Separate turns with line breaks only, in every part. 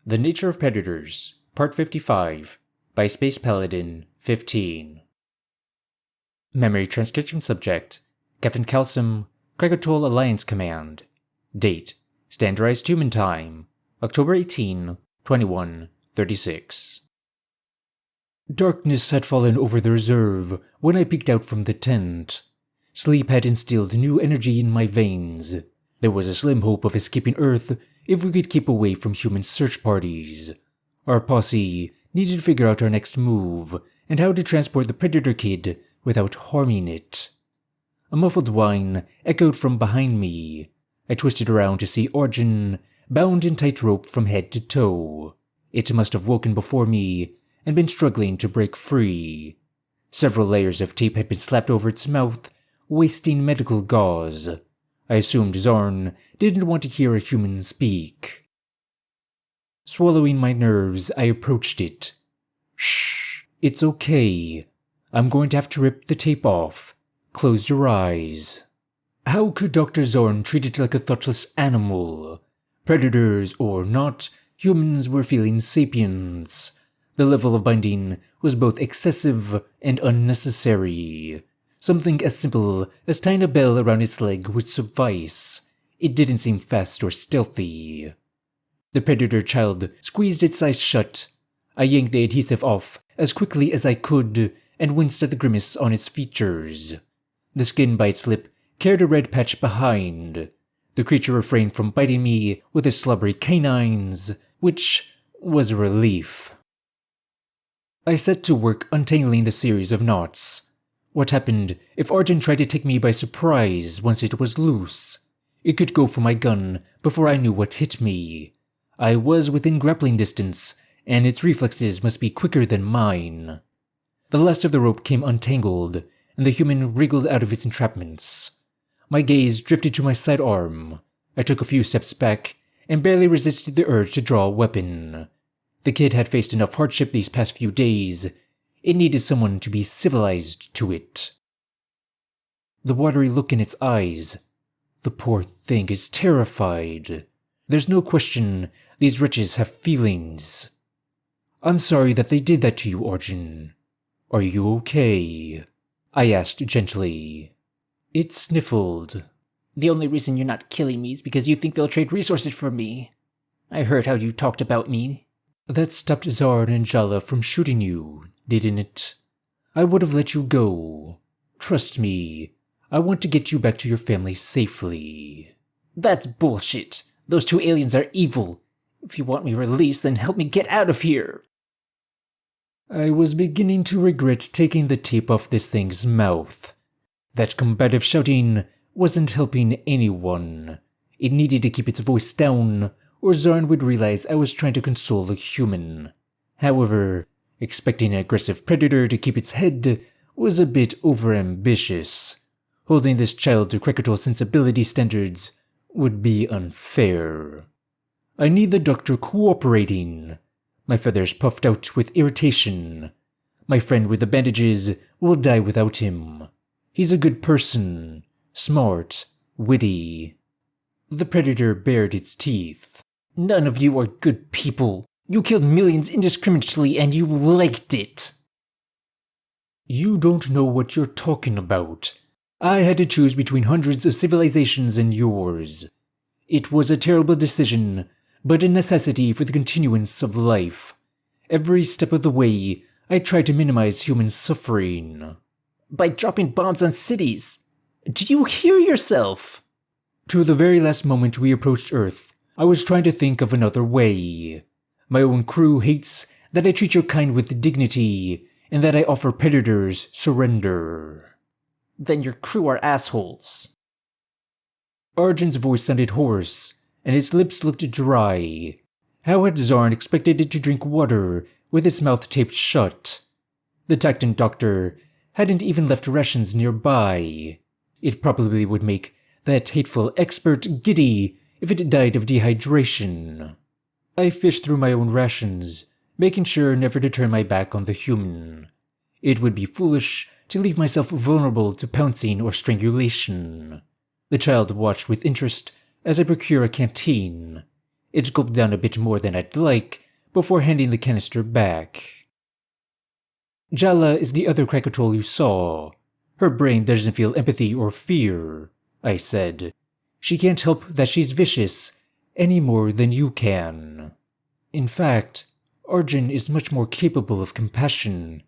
The Nature of Predators, Part 55, by Space Paladin 15. Memory Transcription Subject, Captain Calsum, Krakatoa Alliance Command. Date, Standardized Human Time, October 18, 2136. Darkness had fallen over the reserve when I peeked out from the tent. Sleep had instilled new energy in my veins. There was a slim hope of escaping Earth if we could keep away from human search parties. Our posse needed to figure out our next move and how to transport the Predator Kid without harming it. A muffled whine echoed from behind me. I twisted around to see Origin, bound in tight rope from head to toe. It must have woken before me and been struggling to break free. Several layers of tape had been slapped over its mouth, wasting medical gauze. I assumed Zarn didn't want to hear a human speak. Swallowing my nerves, I approached it. Shh, it's okay. I'm going to have to rip the tape off. Close your eyes. How could Dr. Zorn treat it like a thoughtless animal? Predators or not, humans were feeling sapiens. The level of binding was both excessive and unnecessary. Something as simple as tying a bell around its leg would suffice. It didn't seem fast or stealthy. The predator child squeezed its eyes shut. I yanked the adhesive off as quickly as I could and winced at the grimace on its features. The skin by its lip carried a red patch behind. The creature refrained from biting me with its slobbery canines, which was a relief. I set to work untangling the series of knots. What happened if Argent tried to take me by surprise once it was loose? It could go for my gun before I knew what hit me. I was within grappling distance, and its reflexes must be quicker than mine. The last of the rope came untangled, and the human wriggled out of its entrapments. My gaze drifted to my sidearm. I took a few steps back, and barely resisted the urge to draw a weapon. The kid had faced enough hardship these past few days. It needed someone to be civilized to it. The watery look in its eyes. The poor thing is terrified. There's no question these wretches have feelings. I'm sorry that they did that to you, Origin. Are you okay? I asked gently. It sniffled.
The only reason you're not killing me is because you think they'll trade resources for me. I heard how you talked about me.
That stopped Zarn and Jala from shooting you, didn't it? I would have let you go. Trust me, I want to get you back to your family safely.
That's bullshit. Those two aliens are evil. If you want me released, then help me get out of here.
I was beginning to regret taking the tape off this thing's mouth. That combative shouting wasn't helping anyone. It needed to keep its voice down, or Zarn would realize I was trying to console a human. However, expecting an aggressive predator to keep its head was a bit overambitious. Holding this child to Krakatoa sensibility standards would be unfair. I need the doctor cooperating. My feathers puffed out with irritation. My friend with the bandages will die without him. He's a good person, smart, witty. The predator bared its teeth.
None of you are good people. You killed millions indiscriminately and you liked it.
You don't know what you're talking about. I had to choose between hundreds of civilizations and yours. It was a terrible decision, but a necessity for the continuance of life. Every step of the way, I tried to minimize human suffering.
By dropping bombs on cities. Do you hear yourself?
To the very last moment we approached Earth, I was trying to think of another way. My own crew hates that I treat your kind with dignity, and that I offer predators surrender.
Then your crew are assholes.
Arjun's voice sounded hoarse, and its lips looked dry. How had Zarn expected it to drink water with its mouth taped shut? The Tacton doctor hadn't even left rations nearby. It probably would make that hateful expert giddy if it died of dehydration. I fished through my own rations, making sure never to turn my back on the human. It would be foolish to leave myself vulnerable to pouncing or strangulation. The child watched with interest as I procure a canteen. It gulped down a bit more than I'd like before handing the canister back. Jala is the other Krakatoa you saw. Her brain doesn't feel empathy or fear, I said. She can't help that she's vicious any more than you can. In fact, Arjun is much more capable of compassion.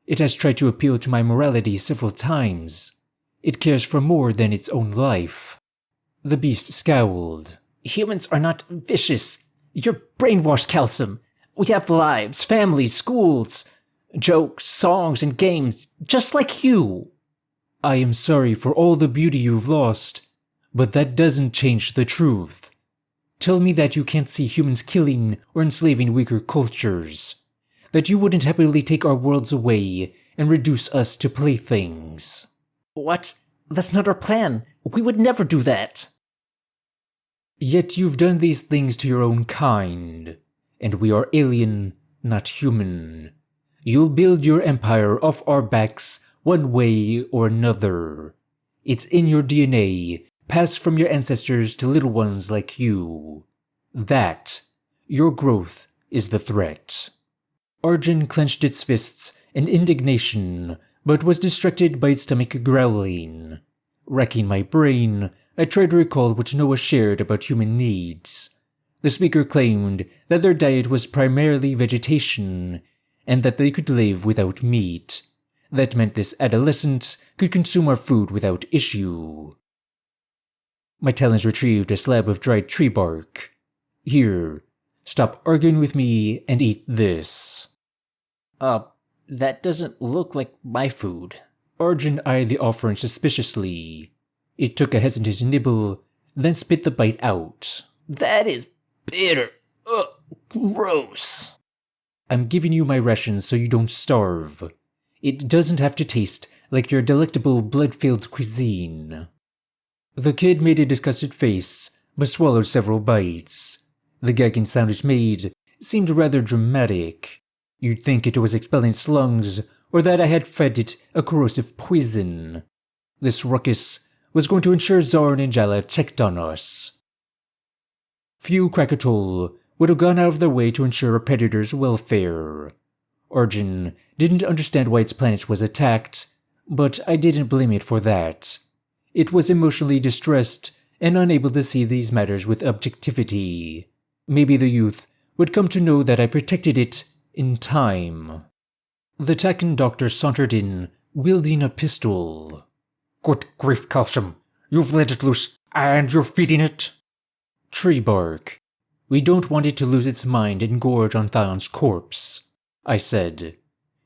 It has tried to appeal to my morality several times. It cares for more than its own life. The beast scowled.
Humans are not vicious. You're brainwashed, Kalsum. We have lives, families, schools, jokes, songs, and games, just like you.
I am sorry for all the beauty you've lost, but that doesn't change the truth. Tell me that you can't see humans killing or enslaving weaker cultures. That you wouldn't happily take our worlds away and reduce us to playthings.
What? That's not our plan. We would never do that.
Yet you've done these things to your own kind, and we are alien, not human. You'll build your empire off our backs one way or another. It's in your DNA, passed from your ancestors to little ones like you. That, your growth, is the threat. Arjun clenched its fists in indignation, but was distracted by its stomach growling. Racking my brain, I tried to recall what Noah shared about human needs. The speaker claimed that their diet was primarily vegetation, and that they could live without meat. That meant this adolescent could consume our food without issue. My talons retrieved a slab of dried tree bark. Here, stop arguing with me and eat this.
That doesn't look like my food.
Arjun eyed the offering suspiciously. It took a hesitant nibble, then spit the bite out.
That is bitter. Ugh, gross.
I'm giving you my rations so you don't starve. It doesn't have to taste like your delectable blood-filled cuisine. The kid made a disgusted face, but swallowed several bites. The gagging sound it made seemed rather dramatic. You'd think it was expelling its lungs, or that I had fed it a corrosive poison. This ruckus was going to ensure Zarn and Jala checked on us. Few Krakatoa would have gone out of their way to ensure a predator's welfare. Arjun didn't understand why its planet was attacked, but I didn't blame it for that. It was emotionally distressed and unable to see these matters with objectivity. Maybe the youth would come to know that I protected it in time. The Takan doctor sauntered in, wielding a pistol.
Good grief, Kalsum. You've let it loose, and you're feeding it?
Tree bark. We don't want it to lose its mind and gorge on Thion's corpse, I said.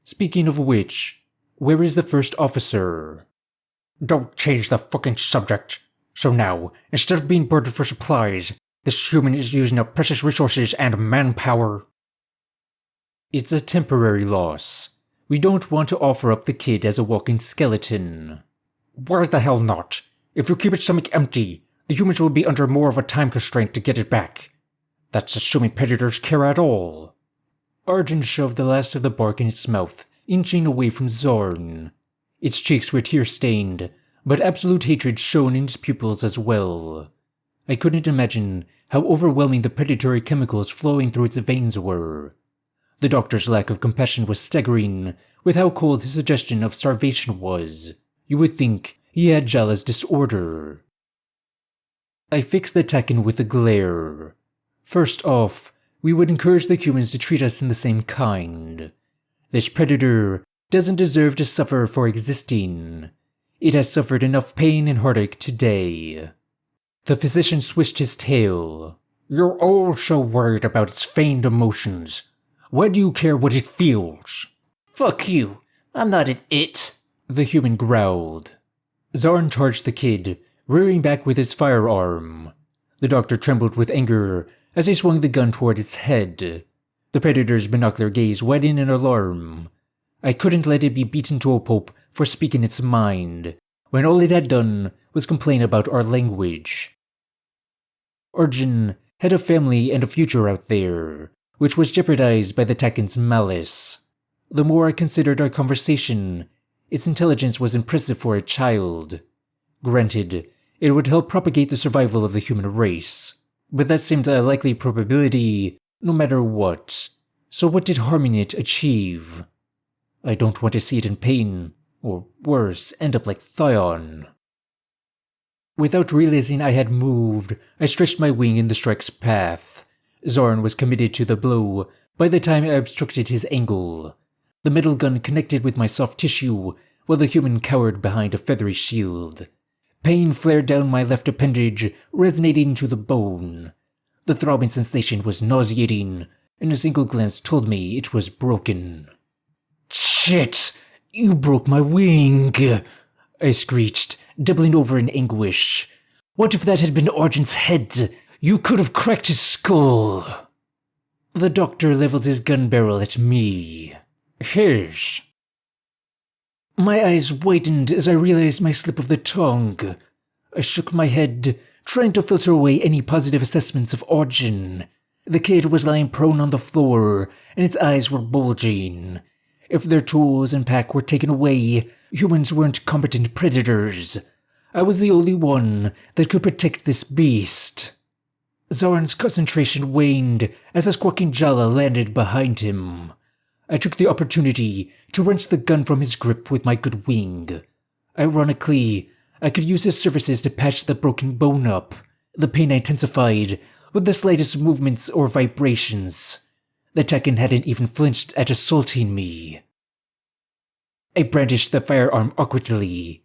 Speaking of which, where is the first officer?
Don't change the fucking subject. So now, instead of being burdened for supplies, this human is using our precious resources and manpower.
It's a temporary loss. We don't want to offer up the kid as a walking skeleton.
Why the hell not? If you keep its stomach empty, the humans will be under more of a time constraint to get it back. That's assuming predators care at all.
Arjun shoved the last of the bark in its mouth, inching away from Zarn. Its cheeks were tear-stained, but absolute hatred shone in its pupils as well. I couldn't imagine how overwhelming the predatory chemicals flowing through its veins were. The doctor's lack of compassion was staggering, with how cold his suggestion of starvation was. You would think he had Jala's disorder. I fixed the Takan with a glare. First off, we would encourage the humans to treat us in the same kind. This predator doesn't deserve to suffer for existing. It has suffered enough pain and heartache today. The physician swished his tail.
You're all so worried about its feigned emotions. Why do you care what it feels?
Fuck you. I'm not an it.
The human growled. Zarn charged the kid, rearing back with his firearm. The doctor trembled with anger as he swung the gun toward its head. The predator's binocular gaze widened in alarm. I couldn't let it be beaten to a pulp for speaking its mind, when all it had done was complain about our language. Arjun had a family and a future out there, which was jeopardized by the Takan's malice. The more I considered our conversation, its intelligence was impressive for a child. Granted, it would help propagate the survival of the human race. but that seemed a likely probability no matter what. So what did harming it achieve? I don't want to see it in pain, or worse, end up like Thaon. Without realizing I had moved, I stretched my wing in the strike's path. Zorn was committed to the blow by the time I obstructed his angle. The metal gun connected with my soft tissue, while the human cowered behind a feathery shield. Pain flared down my left appendage, resonating to the bone. The throbbing sensation was nauseating, and a single glance told me it was broken. "Shit! You broke my wing!" I screeched, doubling over in anguish. What if that had been Argent's head? You could have cracked his skull. The doctor leveled his gun barrel at me. His. My eyes widened as I realized my slip of the tongue. I shook my head, trying to filter away any positive assessments of Argent. The kid was lying prone on the floor, and its eyes were bulging. If their tools and pack were taken away, humans weren't competent predators. I was the only one that could protect this beast. Zorn's concentration waned as a squawking Jala landed behind him. I took the opportunity to wrench the gun from his grip with my good wing. Ironically, I could use his services to patch the broken bone up. The pain intensified with the slightest movements or vibrations. The Tekken hadn't even flinched at assaulting me. I brandished the firearm awkwardly.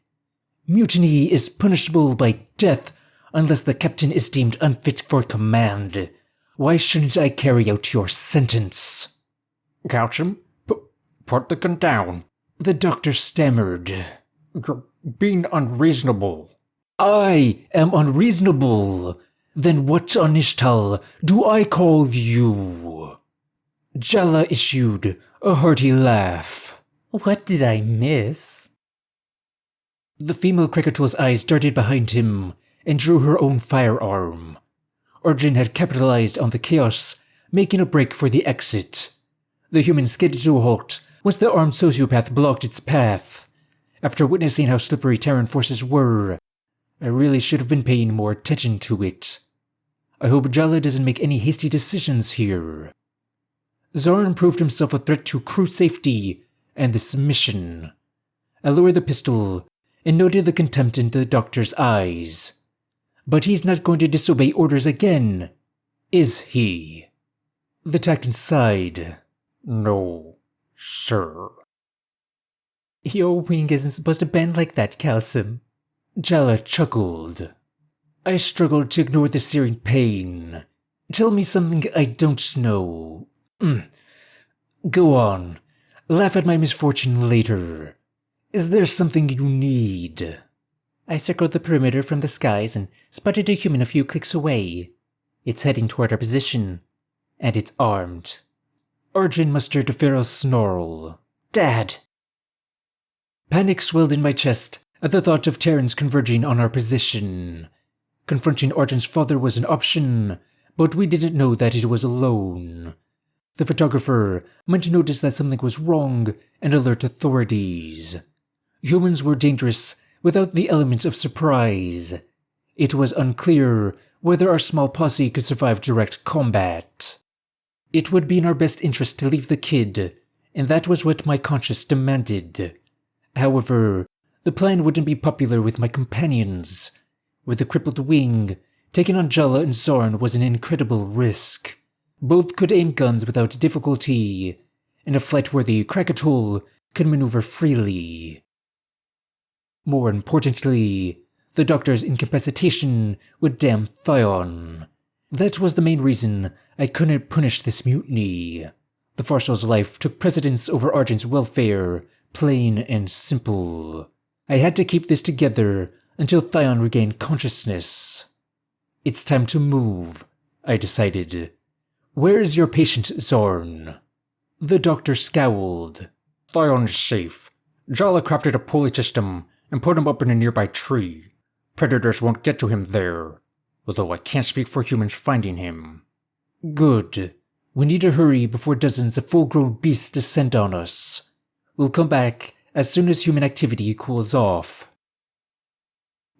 Mutiny is punishable by death unless the captain is deemed unfit for command. Why shouldn't I carry out your sentence?
Calcium, put the gun down.
The doctor stammered.
You're being unreasonable.
I am unreasonable. Then what on Ishtal do I call you? Jala issued a hearty laugh.
What did I miss?
The female Krakatol's eyes darted behind him and drew her own firearm. Arjun had capitalized on the chaos, making a break for the exit. The human skidded to a halt once the armed sociopath blocked its path. After witnessing how slippery Terran forces were, I really should have been paying more attention to it. I hope Jala doesn't make any hasty decisions here. Zorn proved himself a threat to crew safety and this mission. I lowered the pistol and noted the contempt in the doctor's eyes. But he's not going to disobey orders again, is he? The Titan sighed.
No, sir.
Your wing isn't supposed to bend like that, Calcium.
Jala chuckled. I struggled to ignore the searing pain. Tell me something I don't know. Go on. Laugh at my misfortune later. Is there something you need?
I circled the perimeter from the skies and spotted a human a few clicks away. It's heading toward our position, and it's armed.
Arjun mustered a feral snarl.
Dad!
Panic swelled in my chest at the thought of Terrans converging on our position. Confronting Arjun's father was an option, but we didn't know that it was alone. The photographer might notice that something was wrong and alert authorities. Humans were dangerous without the element of surprise. It was unclear whether our small posse could survive direct combat. It would be in our best interest to leave the kid, and that was what my conscience demanded. However, the plan wouldn't be popular with my companions. With a crippled wing, taking on Jala and Zorn was an incredible risk. Both could aim guns without difficulty, and a flight-worthy Krakatol could maneuver freely. More importantly, the doctor's incapacitation would damn Thaon. That was the main reason I couldn't punish this mutiny. The Farsol's life took precedence over Argent's welfare, plain and simple. I had to keep this together until Thaon regained consciousness. It's time to move, I decided. Where is your patient, Zorn? The doctor scowled.
Thaon is safe. Jala crafted a pulley system and put him up in a nearby tree. Predators won't get to him there, although I can't speak for humans finding him.
Good. We need to hurry before dozens of full-grown beasts descend on us. We'll come back as soon as human activity cools off.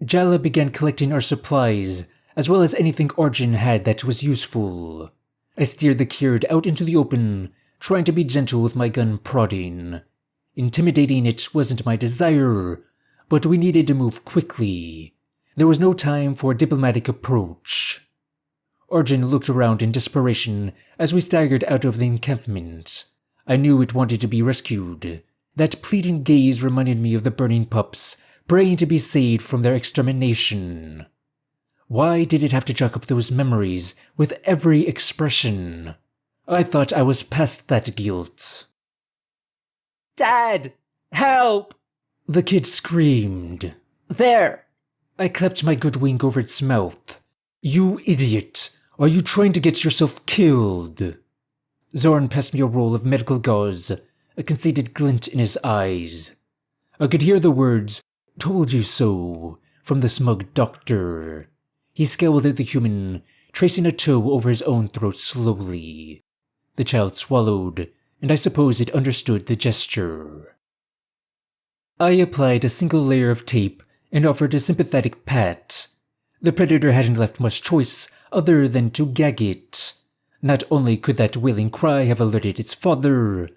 Jala began collecting our supplies as well as anything Arjun had that was useful. I steered the Kyrd out into the open, trying to be gentle with my gun prodding. Intimidating it wasn't my desire, but we needed to move quickly. There was no time for a diplomatic approach. Arjun looked around in desperation as we staggered out of the encampment. I knew it wanted to be rescued. That pleading gaze reminded me of the burning pups, praying to be saved from their extermination. Why did it have to chalk up those memories with every expression? I thought I was past that guilt.
Dad! Help!
The kid screamed.
There!
I clapped my good wing over its mouth. You idiot! Are you trying to get yourself killed? Zorn passed me a roll of medical gauze, a conceited glint in his eyes. I could hear the words, "Told you so," from the smug doctor. He scowled at the human, tracing a toe over his own throat slowly. The child swallowed, and I suppose it understood the gesture. I applied a single layer of tape and offered a sympathetic pat. The predator hadn't left much choice other than to gag it. Not only could that wailing cry have alerted its father,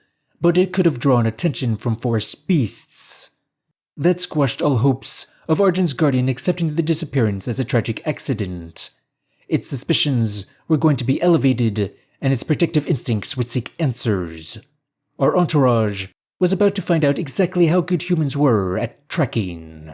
but it could have drawn attention from forest beasts. That squashed all hopes of Arjun's guardian accepting the disappearance as a tragic accident. Its suspicions were going to be elevated, and its protective instincts would seek answers. Our entourage was about to find out exactly how good humans were at tracking.